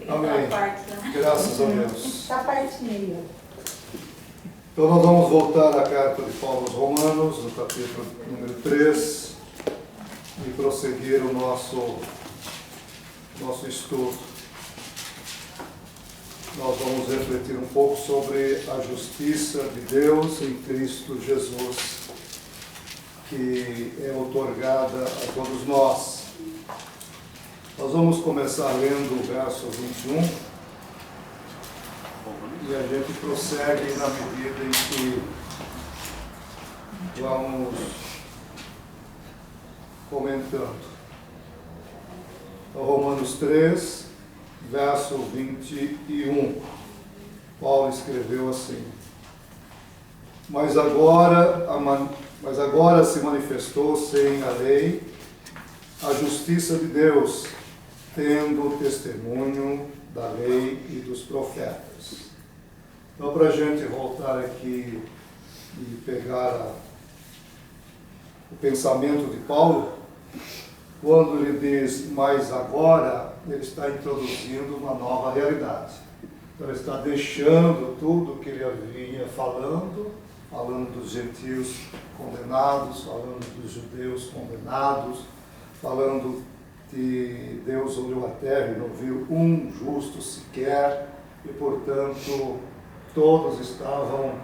Amém. Graças a Deus. Essa parte meio. Então nós vamos voltar à carta de Paulo aos Romanos, no capítulo número 3, e prosseguir o nosso estudo. Nós vamos refletir um pouco sobre a justiça de Deus em Cristo Jesus, que é outorgada a todos nós. Nós vamos começar lendo o verso 21 e a gente prossegue na medida em que vamos comentando. Então, Romanos 3, verso 21. Paulo escreveu assim: Mas agora se manifestou sem a lei a justiça de Deus, tendo testemunho da lei e dos profetas. Então, para a gente voltar aqui e pegar o pensamento de Paulo, quando ele diz mas agora, ele está introduzindo uma nova realidade. Então ele está deixando tudo que ele vinha falando dos gentios condenados, falando dos judeus condenados, falando que Deus olhou a terra e não viu um justo sequer, e portanto todos estavam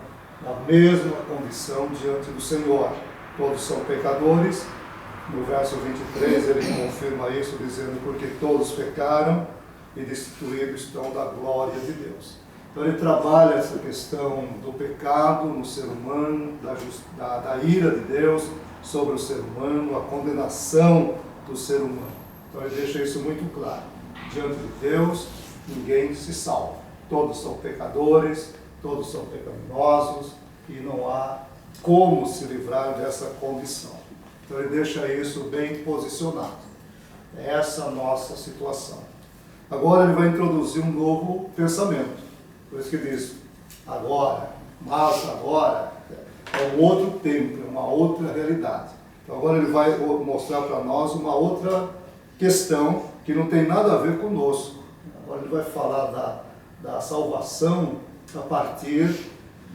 na mesma condição diante do Senhor. Todos são pecadores. No verso 23 ele confirma isso, dizendo: porque todos pecaram e destituídos estão da glória de Deus. Então ele trabalha essa questão do pecado no ser humano, da ira de Deus sobre o ser humano, a condenação do ser humano. Então ele deixa isso muito claro. Diante de Deus, ninguém se salva. Todos são pecadores, todos são pecaminosos e não há como se livrar dessa condição. Então ele deixa isso bem posicionado. Essa é a nossa situação. Agora ele vai introduzir um novo pensamento. Por isso que diz agora, mas agora é um outro tempo, é uma outra realidade. Então agora ele vai mostrar para nós uma outra questão que não tem nada a ver conosco. Agora ele vai falar da salvação a partir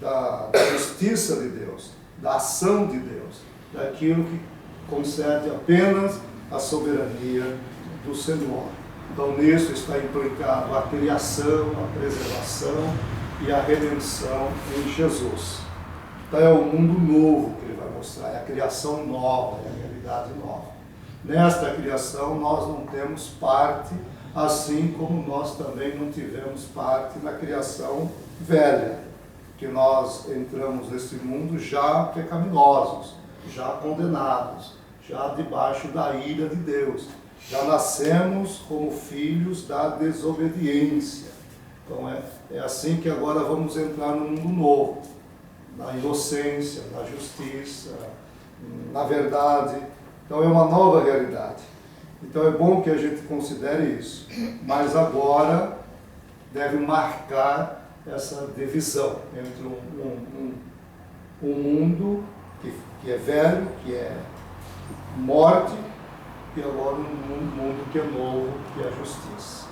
da justiça de Deus, da ação de Deus, daquilo que concede apenas a soberania do Senhor. Então nisso está implicado a criação, a preservação e a redenção em Jesus. Então é o mundo novo que ele vai mostrar, é a criação nova, é a realidade nova. Nesta criação nós não temos parte, assim como nós também não tivemos parte na criação velha, que nós entramos nesse mundo já pecaminosos, já condenados, já debaixo da ira de Deus. Já nascemos como filhos da desobediência. Então é assim que agora vamos entrar no mundo novo, na inocência, na justiça, na verdade. Então é uma nova realidade. Então é bom que a gente considere isso. Mas agora deve marcar essa divisão entre um mundo que é velho, que é morte, e agora um mundo que é novo, que é a justiça.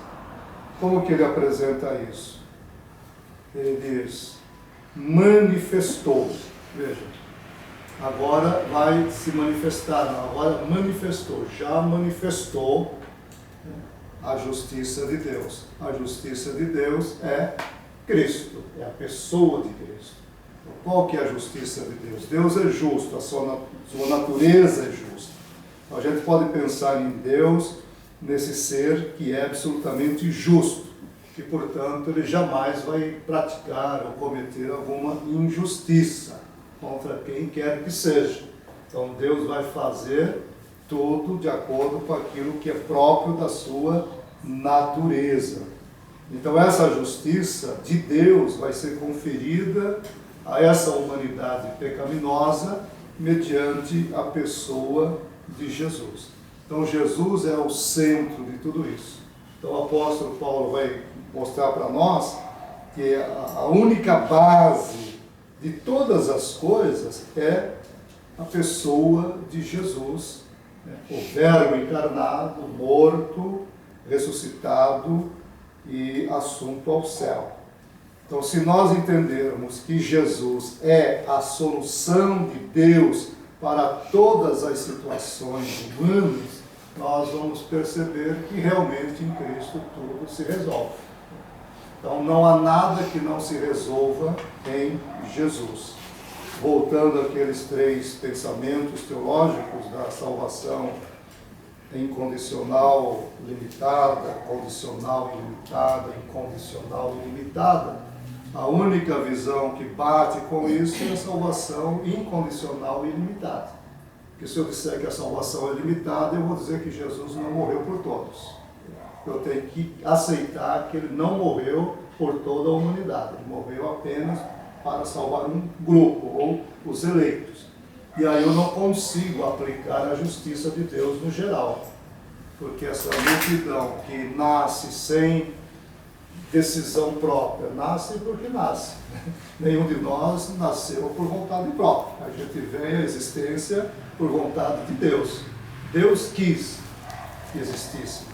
Como que ele apresenta isso? Ele diz, manifestou. Veja, agora vai se manifestar, agora manifestou, já manifestou a justiça de Deus. A justiça de Deus é Cristo, é a pessoa de Cristo. Então, qual que é a justiça de Deus? Deus é justo, a sua natureza é justa. A gente pode pensar em Deus nesse ser que é absolutamente justo, que, portanto, ele jamais vai praticar ou cometer alguma injustiça contra quem quer que seja. Então, Deus vai fazer tudo de acordo com aquilo que é próprio da sua natureza. Então, essa justiça de Deus vai ser conferida a essa humanidade pecaminosa mediante a pessoa de Jesus. Então Jesus é o centro de tudo isso. Então o apóstolo Paulo vai mostrar para nós que a única base de todas as coisas é a pessoa de Jesus, né? O Verbo encarnado, morto, ressuscitado e assunto ao céu. Então, se nós entendermos que Jesus é a solução de Deus para todas as situações humanas, nós vamos perceber que realmente em Cristo tudo se resolve. Então, não há nada que não se resolva em Jesus. Voltando àqueles 3 pensamentos teológicos da salvação incondicional limitada, condicional ilimitada, incondicional ilimitada, a única visão que bate com isso é a salvação incondicional ilimitada. Porque se eu disser que a salvação é limitada, eu vou dizer que Jesus não morreu por todos. Eu tenho que aceitar que ele não morreu por toda a humanidade, ele morreu apenas para salvar um grupo, ou os eleitos. E aí eu não consigo aplicar a justiça de Deus no geral, porque essa multidão que nasce sem decisão própria, nasce porque nasce. Nenhum de nós nasceu por vontade própria. A gente vem à existência por vontade de Deus. Deus quis que existíssemos.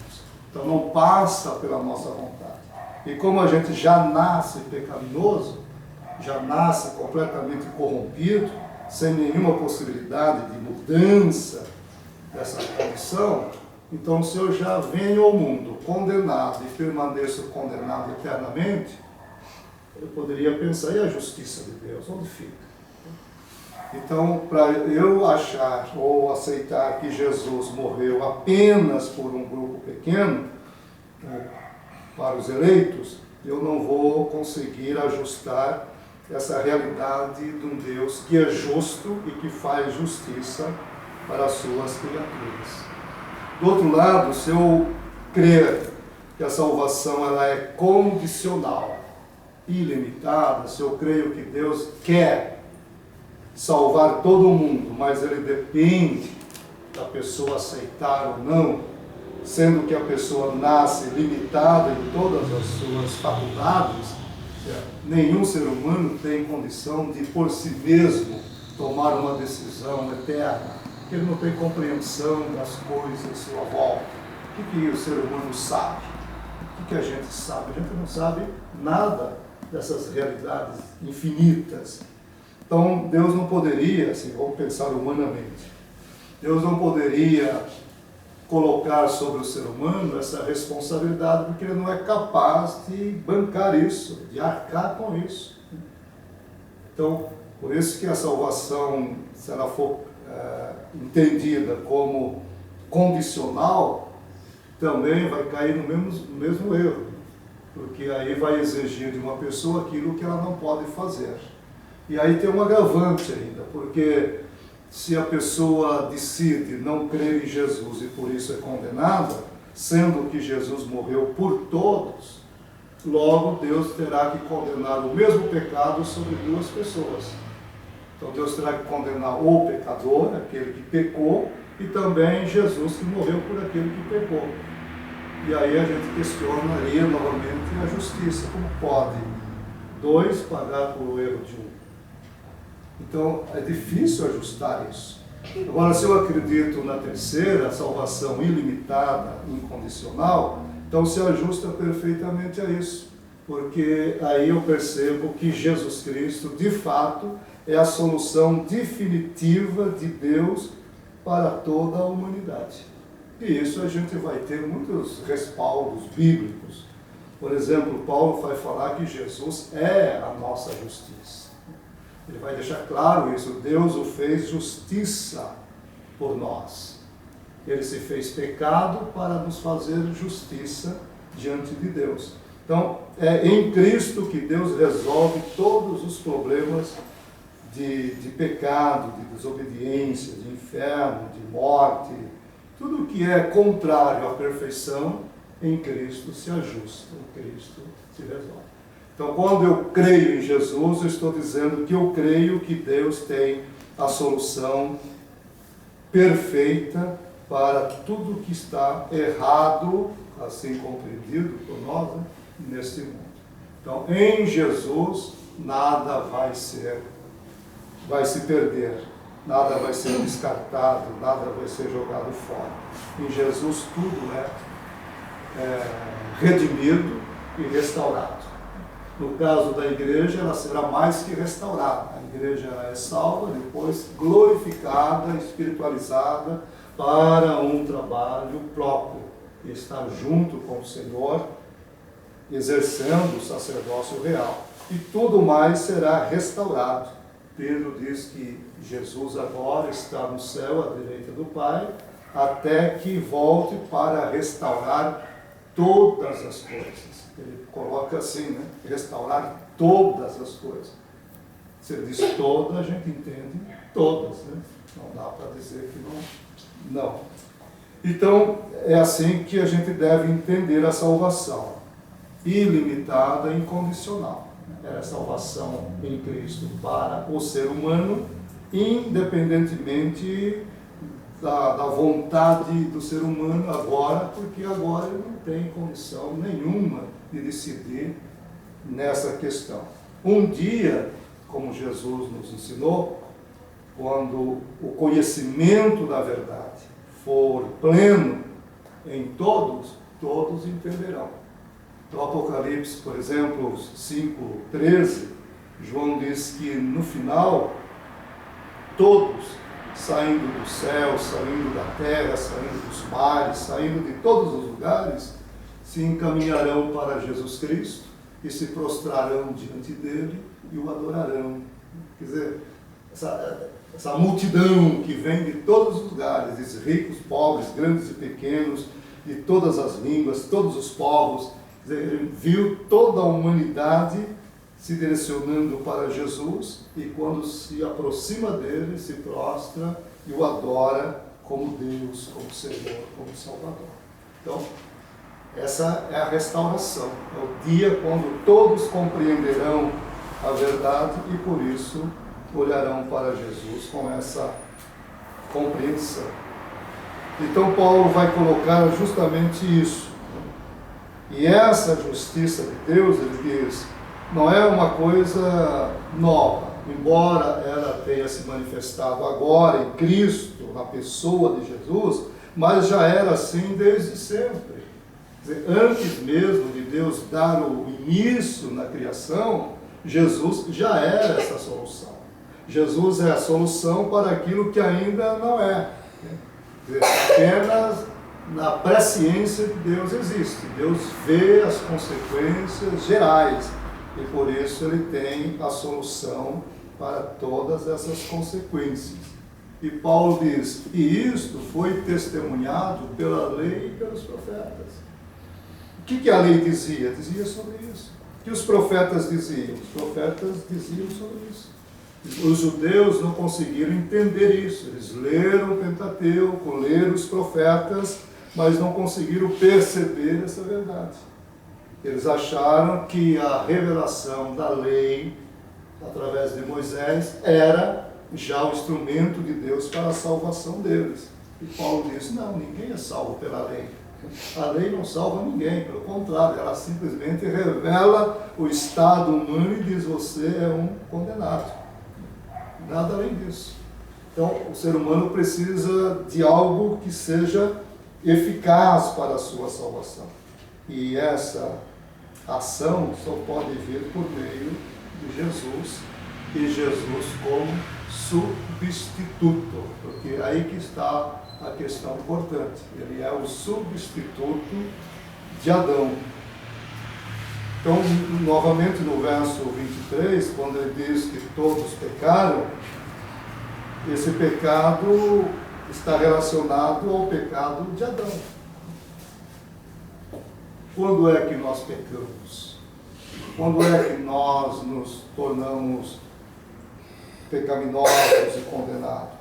Então não passa pela nossa vontade. E como a gente já nasce pecaminoso, já nasce completamente corrompido, sem nenhuma possibilidade de mudança dessa condição, então se eu já venho ao mundo condenado e permaneço condenado eternamente, eu poderia pensar, e a justiça de Deus, onde fica? Então, para eu achar ou aceitar que Jesus morreu apenas por um grupo pequeno, para os eleitos, eu não vou conseguir ajustar essa realidade de um Deus que é justo e que faz justiça para as suas criaturas. Do outro lado, se eu crer que a salvação ela é condicional, ilimitada, se eu creio que Deus quer salvar todo mundo, mas ele depende da pessoa aceitar ou não, sendo que a pessoa nasce limitada em todas as suas faculdades, nenhum ser humano tem condição de, por si mesmo, tomar uma decisão eterna, porque ele não tem compreensão das coisas à sua volta. O que o ser humano sabe? O que a gente sabe? A gente não sabe nada dessas realidades infinitas. Então, Deus não poderia, assim, vamos pensar humanamente, Deus não poderia colocar sobre o ser humano essa responsabilidade, porque ele não é capaz de bancar isso, de arcar com isso. Então, por isso que a salvação, se ela for entendida como condicional, também vai cair no mesmo erro, porque aí vai exigir de uma pessoa aquilo que ela não pode fazer. E aí tem um agravante ainda, porque se a pessoa decide não crer em Jesus e por isso é condenada, sendo que Jesus morreu por todos, logo Deus terá que condenar o mesmo pecado sobre 2 pessoas. Então Deus terá que condenar o pecador, aquele que pecou, e também Jesus que morreu por aquele que pecou. E aí a gente questionaria novamente a justiça. Como pode 2 pagar por erro de 1? Então, é difícil ajustar isso. Agora, se eu acredito na terceira, a salvação ilimitada, incondicional, então se ajusta perfeitamente a isso. Porque aí eu percebo que Jesus Cristo, de fato, é a solução definitiva de Deus para toda a humanidade. E isso a gente vai ter muitos respaldos bíblicos. Por exemplo, Paulo vai falar que Jesus é a nossa justiça. Ele vai deixar claro isso. Deus o fez justiça por nós. Ele se fez pecado para nos fazer justiça diante de Deus. Então, é em Cristo que Deus resolve todos os problemas de pecado, de desobediência, de inferno, de morte. Tudo que é contrário à perfeição, em Cristo se ajusta, em Cristo se resolve. Então, quando eu creio em Jesus, eu estou dizendo que eu creio que Deus tem a solução perfeita para tudo que está errado, assim compreendido por nós, né, neste mundo. Então, em Jesus, nada vai se perder, nada vai ser descartado, nada vai ser jogado fora. Em Jesus, tudo é redimido, e restaurado. No caso da igreja, ela será mais que restaurada. A igreja é salva, depois glorificada, espiritualizada para um trabalho próprio, estar junto com o Senhor, exercendo o sacerdócio real. E tudo mais será restaurado. Pedro diz que Jesus agora está no céu, à direita do Pai, até que volte para restaurar todas as coisas. Ele coloca assim, né? Restaurar todas as coisas. Se ele diz toda, a gente entende todas, né? Não dá para dizer que não. Então, é assim que a gente deve entender a salvação. Ilimitada e incondicional. É a salvação em Cristo para o ser humano, independentemente da vontade do ser humano agora, porque agora ele não tem condição nenhuma de decidir nessa questão. Um dia, como Jesus nos ensinou, quando o conhecimento da verdade for pleno em todos, todos entenderão. No Apocalipse, por exemplo, 5:13, João diz que no final, todos, saindo do céu, saindo da terra, saindo dos mares, saindo de todos os lugares, se encaminharão para Jesus Cristo e se prostrarão diante dele e o adorarão. Quer dizer, essa multidão que vem de todos os lugares, de ricos, pobres, grandes e pequenos, de todas as línguas, todos os povos, quer dizer, ele viu toda a humanidade se direcionando para Jesus e quando se aproxima dele, se prostra e o adora como Deus, como Senhor, como Salvador. Então, essa é a restauração. É o dia quando todos compreenderão a verdade e por isso olharão para Jesus com essa compreensão. Então Paulo vai colocar justamente isso. E essa justiça de Deus, ele diz, não é uma coisa nova, embora ela tenha se manifestado agora em Cristo, na pessoa de Jesus, mas já era assim desde sempre. Quer dizer, antes mesmo de Deus dar o início na criação, Jesus já era essa solução. Jesus é a solução para aquilo que ainda não é. Quer dizer, apenas na presciência de Deus existe. Deus vê as consequências gerais e por isso ele tem a solução para todas essas consequências. E Paulo diz, e isto foi testemunhado pela lei e pelos profetas. O que a lei dizia? Dizia sobre isso. O que os profetas diziam? Os profetas diziam sobre isso. Os judeus não conseguiram entender isso. Eles leram o Pentateuco, leram os profetas, mas não conseguiram perceber essa verdade. Eles acharam que a revelação da lei, através de Moisés, era já o instrumento de Deus para a salvação deles. E Paulo diz, não, ninguém é salvo pela lei. A lei não salva ninguém, pelo contrário, ela simplesmente revela o estado humano e diz, você é um condenado. Nada além disso. Então, o ser humano precisa de algo que seja eficaz para a sua salvação. E essa ação só pode vir por meio de Jesus, e Jesus como substituto, porque é aí que está a questão importante. Ele é o substituto de Adão. Então, novamente no verso 23, quando ele diz que todos pecaram, esse pecado está relacionado ao pecado de Adão. Quando é que nós pecamos? Quando é que nós nos tornamos pecaminosos e condenados?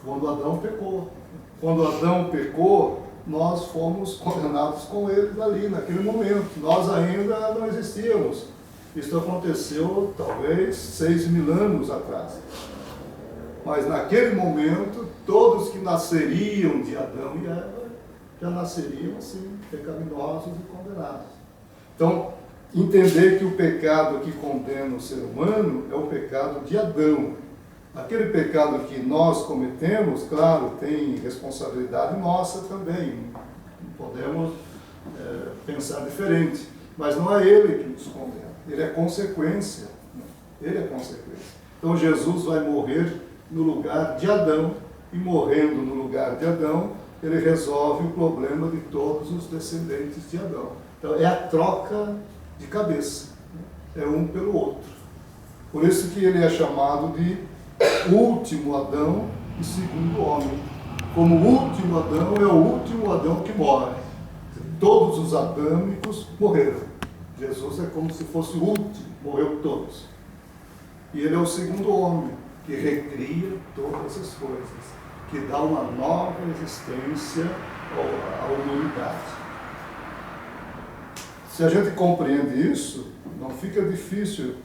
Quando Adão pecou. Quando Adão pecou, nós fomos condenados com ele ali, naquele momento. Nós ainda não existíamos. Isso aconteceu, talvez, 6.000 anos atrás. Mas naquele momento, todos que nasceriam de Adão e Eva, já nasceriam assim, pecaminosos e condenados. Então, entender que o pecado que condena o ser humano é o pecado de Adão. Aquele pecado que nós cometemos, claro, tem responsabilidade nossa também. Não podemos pensar diferente. Mas não é ele que nos condena, ele é consequência. Ele é consequência. Então Jesus vai morrer no lugar de Adão, e morrendo no lugar de Adão, ele resolve o problema de todos os descendentes de Adão. Então é a troca de cabeça, é um pelo outro. Por isso que ele é chamado de último Adão e segundo homem. Como o último Adão é o último Adão que morre. Todos os adâmicos morreram. Jesus é como se fosse o último, morreu todos. E ele é o segundo homem, que recria todas as coisas, que dá uma nova existência à humanidade. Se a gente compreende isso, não fica difícil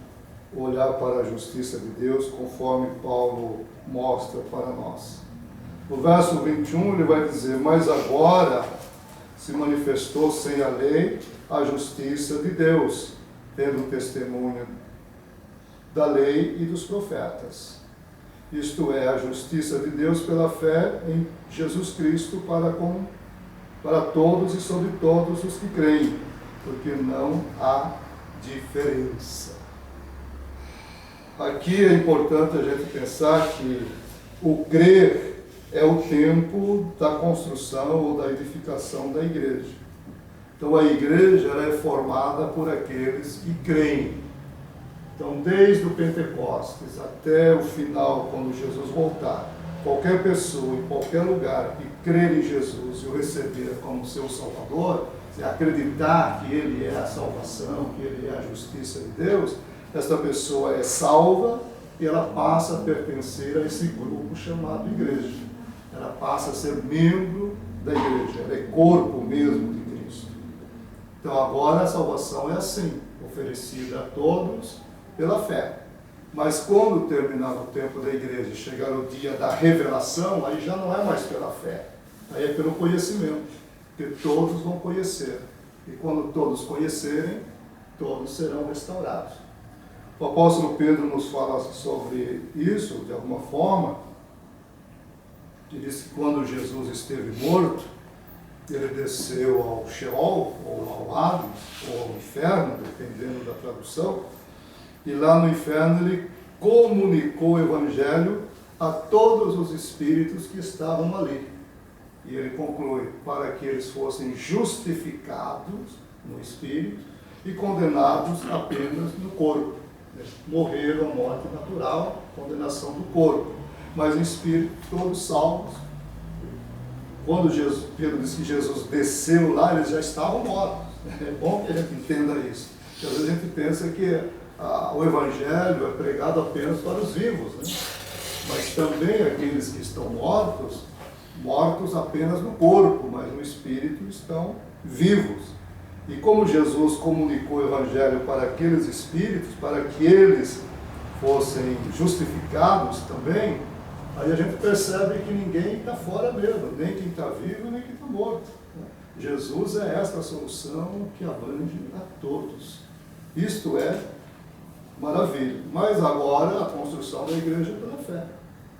olhar para a justiça de Deus, conforme Paulo mostra para nós. No verso 21 ele vai dizer: mas agora se manifestou sem a lei a justiça de Deus, tendo testemunho da lei e dos profetas. Isto é, a justiça de Deus pela fé em Jesus Cristo para todos e sobre todos os que creem, porque não há diferença. Aqui é importante a gente pensar que o crer é o tempo da construção ou da edificação da igreja. Então a igreja ela é formada por aqueles que creem. Então, desde o Pentecostes até o final, quando Jesus voltar, qualquer pessoa, em qualquer lugar, que crer em Jesus e o receber como seu Salvador, se acreditar que Ele é a salvação, que Ele é a justiça de Deus, essa pessoa é salva e ela passa a pertencer a esse grupo chamado igreja. Ela passa a ser membro da igreja, ela é corpo mesmo de Cristo. Então, agora a salvação é assim, oferecida a todos pela fé. Mas quando terminar o tempo da igreja e chegar o dia da revelação, aí já não é mais pela fé, aí é pelo conhecimento, porque todos vão conhecer. E quando todos conhecerem, todos serão restaurados. O apóstolo Pedro nos fala sobre isso, de alguma forma. Ele diz que quando Jesus esteve morto, ele desceu ao Sheol, ou ao Hades, ou ao inferno, dependendo da tradução, e lá no inferno ele comunicou o Evangelho a todos os espíritos que estavam ali. E ele conclui, para que eles fossem justificados no espírito e condenados apenas no corpo. Morreram a morte natural, condenação do corpo, mas em espírito todos salvos. Quando Pedro diz que Jesus desceu lá, eles já estavam mortos. É bom que a gente entenda isso, porque às vezes a gente pensa que o Evangelho é pregado apenas para os vivos, né? Mas também aqueles que estão mortos apenas no corpo, mas no espírito estão vivos. E como Jesus comunicou o Evangelho para aqueles espíritos, para que eles fossem justificados também, aí a gente percebe que ninguém está fora mesmo, nem quem está vivo, nem quem está morto. Jesus é esta solução que abrange a todos. Isto é maravilha. Mas agora a construção da igreja é pela fé.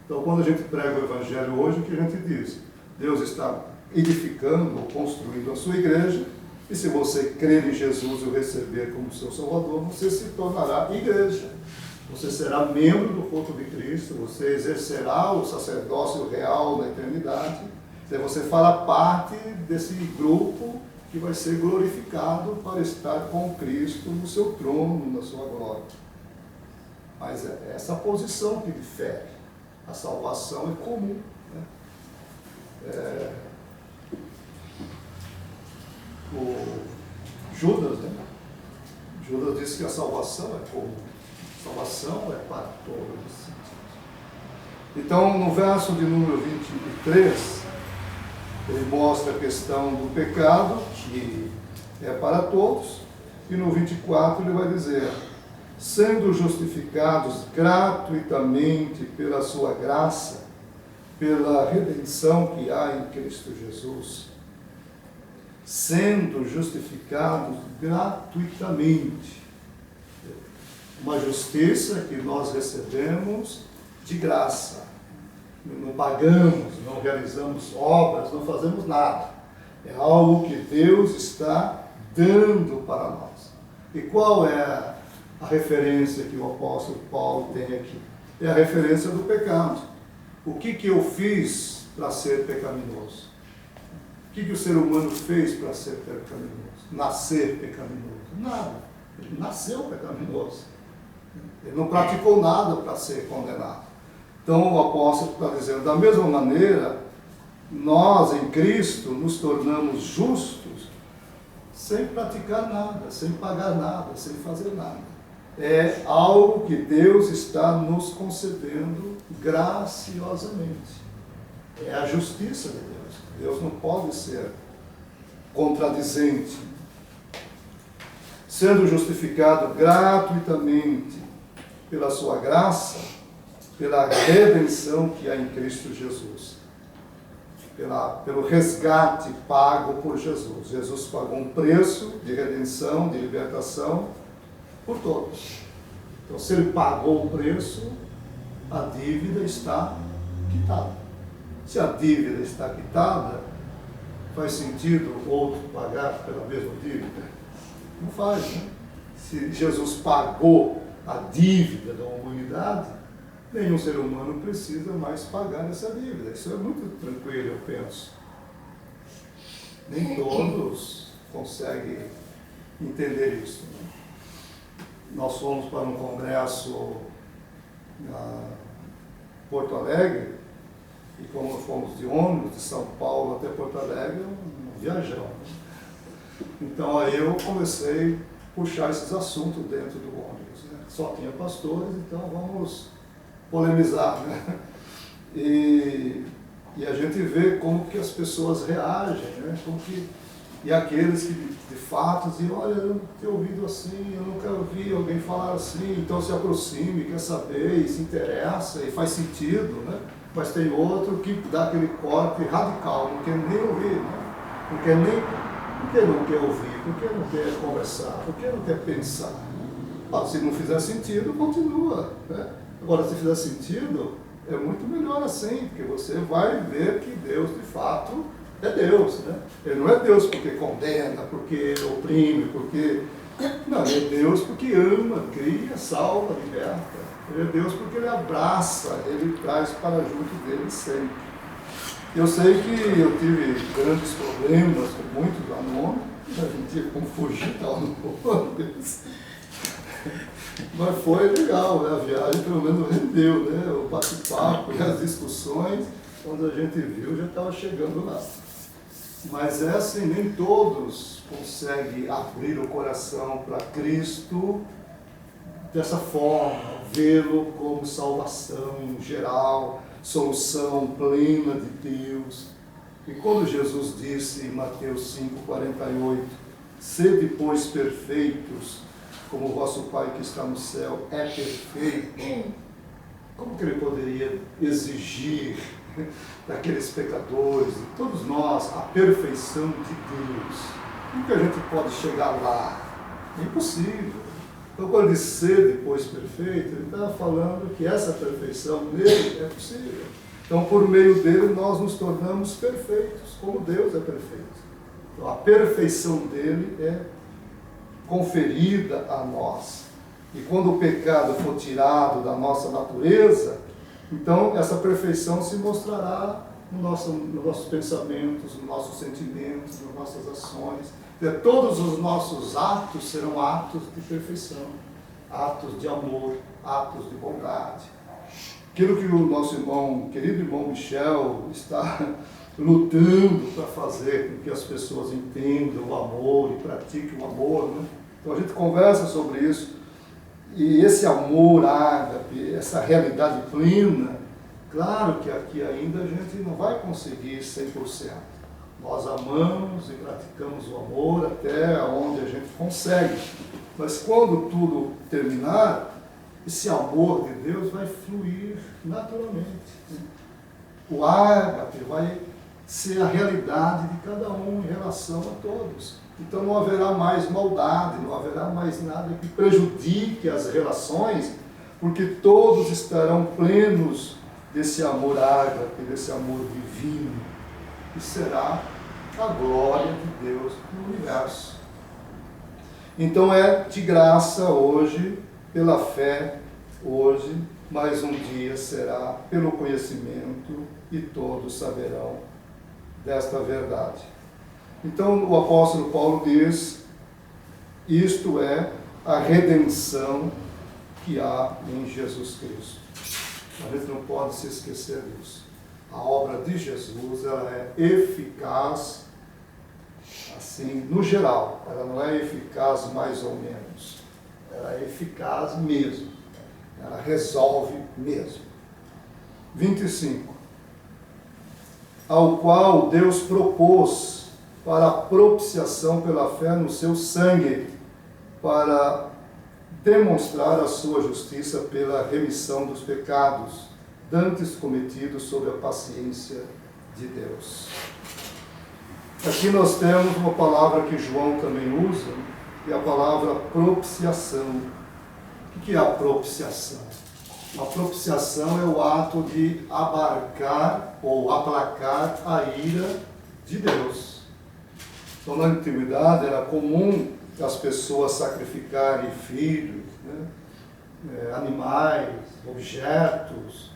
Então, quando a gente prega o Evangelho hoje, o que a gente diz? Deus está edificando ou construindo a sua igreja, e se você crer em Jesus e o receber como seu Salvador, você se tornará igreja. Você será membro do corpo de Cristo, você exercerá o sacerdócio real na eternidade, e você fará parte desse grupo que vai ser glorificado para estar com Cristo no seu trono, na sua glória. Mas é essa posição que difere. A salvação é comum, né? O Judas disse que a salvação é comum. A salvação é para todos. Então, no verso de número 23, ele mostra a questão do pecado, que é para todos, e no 24 ele vai dizer: sendo justificados gratuitamente pela sua graça, pela redenção que há em Cristo Jesus. Sendo justificados gratuitamente. Uma justiça que nós recebemos de graça. Não pagamos, não realizamos obras, não fazemos nada. É algo que Deus está dando para nós. E qual é a referência que o apóstolo Paulo tem aqui? É a referência do pecado. O que eu fiz para ser pecaminoso? O que o ser humano fez para ser pecaminoso? Nascer pecaminoso? Nada. Ele nasceu pecaminoso. Ele não praticou nada para ser condenado. Então o apóstolo está dizendo, da mesma maneira, nós em Cristo nos tornamos justos sem praticar nada, sem pagar nada, sem fazer nada. É algo que Deus está nos concedendo graciosamente. É a justiça de Deus. Deus não pode ser contradizente. Sendo justificado gratuitamente pela sua graça, pela redenção que há em Cristo Jesus. Pelo resgate pago por Jesus. Jesus pagou um preço de redenção, de libertação, por todos. Então, se ele pagou o preço, a dívida está quitada. Se a dívida está quitada, faz sentido outro pagar pela mesma dívida? Não faz, né? Se Jesus pagou a dívida da humanidade, nenhum ser humano precisa mais pagar essa dívida. Isso é muito tranquilo, eu penso. Nem todos conseguem entender isso, né? Nós fomos para um congresso na Porto Alegre, e como fomos de ônibus, de São Paulo até Porto Alegre, um viajão, né? Então aí eu comecei a puxar esses assuntos dentro do ônibus, né? Só tinha pastores, então vamos polemizar, né? E a gente vê como que as pessoas reagem, né? E aqueles que de fato dizem, olha, eu não tenho ouvido assim, eu nunca ouvi alguém falar assim, então se aproxime, quer saber, e se interessa, e faz sentido, né? Mas tem outro que dá aquele corte radical, não quer nem ouvir, né? Porque não quer ouvir, porque não quer conversar, porque não quer pensar. Se não fizer sentido, continua, né? Agora, se fizer sentido, é muito melhor assim, porque você vai ver que Deus, de fato, é Deus, né? Ele não é Deus porque condena, porque oprime, porque... Não, ele é Deus porque ama, cria, salva, liberta. Ele é Deus porque ele abraça, ele traz para junto dele sempre. Eu sei que eu tive grandes problemas com muitos lá no ônibus, a gente tinha como fugir tal no ônibus. Mas foi legal, né? A viagem pelo menos rendeu, né? O bate-papo e as discussões, quando a gente viu, já estava chegando lá. Mas é assim, nem todos conseguem abrir o coração para Cristo dessa forma, vê-lo como salvação geral, solução plena de Deus. E quando Jesus disse em Mateus 5,48, sede, pois, perfeitos, como o vosso Pai que está no céu é perfeito, como que ele poderia exigir daqueles pecadores, de todos nós, a perfeição de Deus? Como que a gente pode chegar lá? É impossível. Então, quando ele diz ser depois perfeito, ele está falando que essa perfeição nele é possível. Então, por meio dele, nós nos tornamos perfeitos, como Deus é perfeito. Então, a perfeição dele é conferida a nós. E quando o pecado for tirado da nossa natureza, então essa perfeição se mostrará nos nossos pensamentos, nos nossos sentimentos, nas nossas ações. Todos os nossos atos serão atos de perfeição, atos de amor, atos de bondade. Aquilo que o nosso irmão, querido irmão Michel, está lutando para fazer com que as pessoas entendam o amor e pratiquem o amor, né? Então a gente conversa sobre isso, e esse amor ágape, essa realidade plena, claro que aqui ainda a gente não vai conseguir 100%. Nós amamos e praticamos o amor até onde a gente consegue. Mas quando tudo terminar, esse amor de Deus vai fluir naturalmente. O ágape vai ser a realidade de cada um em relação a todos. Então não haverá mais maldade, não haverá mais nada que prejudique as relações, porque todos estarão plenos desse amor ágape, desse amor divino, que será a glória de Deus no universo. Então é de graça hoje, pela fé hoje, mas um dia será pelo conhecimento e todos saberão desta verdade. Então o apóstolo Paulo diz, isto é a redenção que há em Jesus Cristo. A gente não pode se esquecer disso. A obra de Jesus, ela é eficaz, assim, no geral. Ela não é eficaz mais ou menos. Ela é eficaz mesmo. Ela resolve mesmo. 25. Ao qual Deus propôs para a propiciação pela fé no seu sangue, para demonstrar a sua justiça pela remissão dos pecados dantes cometidos sob a paciência de Deus. Aqui nós temos uma palavra que João também usa, que é a palavra propiciação. O que é a propiciação? A propiciação é o ato de abarcar ou aplacar a ira de Deus. Então, na antiguidade era comum as pessoas sacrificarem filhos, animais, objetos,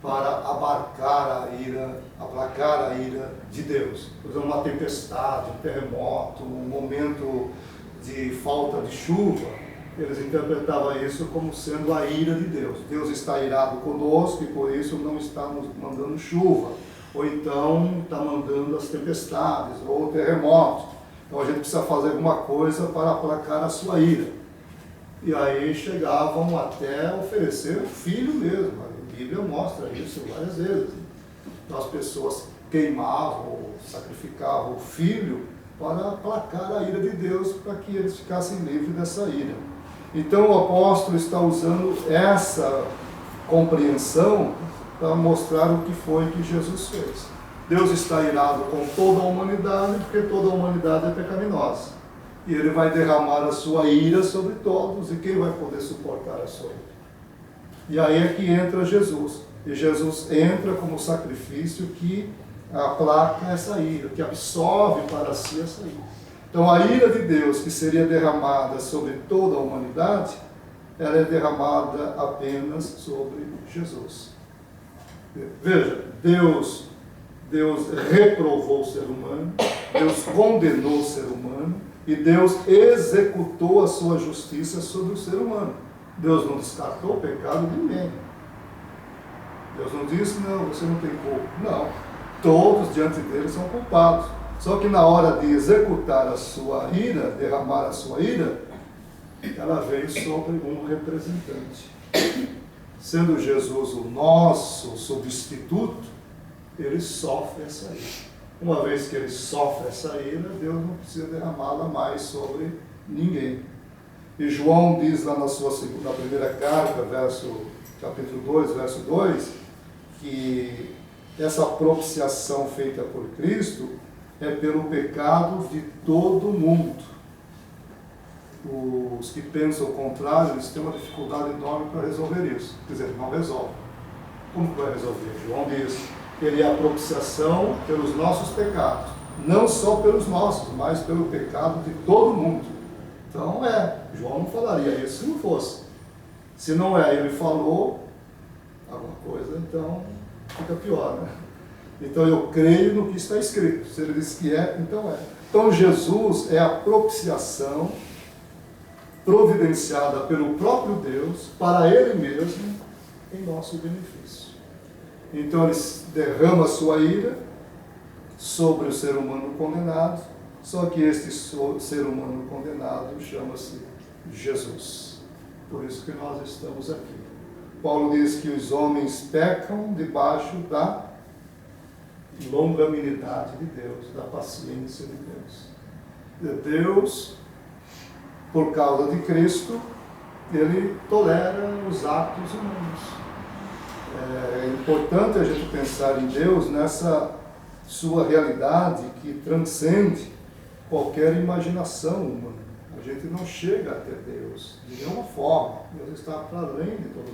para abarcar a ira, aplacar a ira de Deus. Por exemplo, uma tempestade, um terremoto, um momento de falta de chuva, eles interpretavam isso como sendo a ira de Deus. Deus está irado conosco e por isso não está nos mandando chuva, ou então está mandando as tempestades, ou terremotos. Então a gente precisa fazer alguma coisa para aplacar a sua ira. E aí chegavam até oferecer o filho mesmo. A Bíblia mostra isso várias vezes. Então as pessoas queimavam ou sacrificavam o filho para aplacar a ira de Deus, para que eles ficassem livres dessa ira. Então o apóstolo está usando essa compreensão para mostrar o que foi que Jesus fez. Deus está irado com toda a humanidade, porque toda a humanidade é pecaminosa. E Ele vai derramar a sua ira sobre todos, e quem vai poder suportar a sua ira? E aí é que entra Jesus. E Jesus entra como sacrifício que aplaca essa ira, que absorve para si essa ira. Então a ira de Deus, que seria derramada sobre toda a humanidade, ela é derramada apenas sobre Jesus. Veja, Deus reprovou o ser humano, Deus condenou o ser humano e Deus executou a sua justiça sobre o ser humano. Deus não descartou o pecado de ninguém. Deus não disse, não, você não tem culpa. Não, todos diante dele são culpados. Só que na hora de executar a sua ira, derramar a sua ira, ela veio sobre um representante. Sendo Jesus o nosso substituto, ele sofre essa ira. Uma vez que ele sofre essa ira, Deus não precisa derramá-la mais sobre ninguém. E João diz lá na primeira carta, capítulo 2, verso 2, que essa propiciação feita por Cristo é pelo pecado de todo mundo. Os que pensam o contrário, eles têm uma dificuldade enorme para resolver isso. Quer dizer, não resolve. Como que vai resolver? João diz que ele é a propiciação pelos nossos pecados. Não só pelos nossos, mas pelo pecado de todo mundo. Então João não falaria isso se não fosse. Se não é, ele falou alguma coisa, então fica pior, né? Então eu creio no que está escrito. Se ele diz que é, então é. Então Jesus é a propiciação providenciada pelo próprio Deus para Ele mesmo em nosso benefício. Então ele derrama a sua ira sobre o ser humano condenado, só que este ser humano condenado chama-se Jesus. Por isso que nós estamos aqui. Paulo diz que os homens pecam debaixo da longanimidade de Deus, da paciência de Deus. Deus, por causa de Cristo, ele tolera os atos humanos. É importante a gente pensar em Deus nessa sua realidade que transcende qualquer imaginação humana. A gente não chega até Deus de nenhuma forma. Deus está para além de todos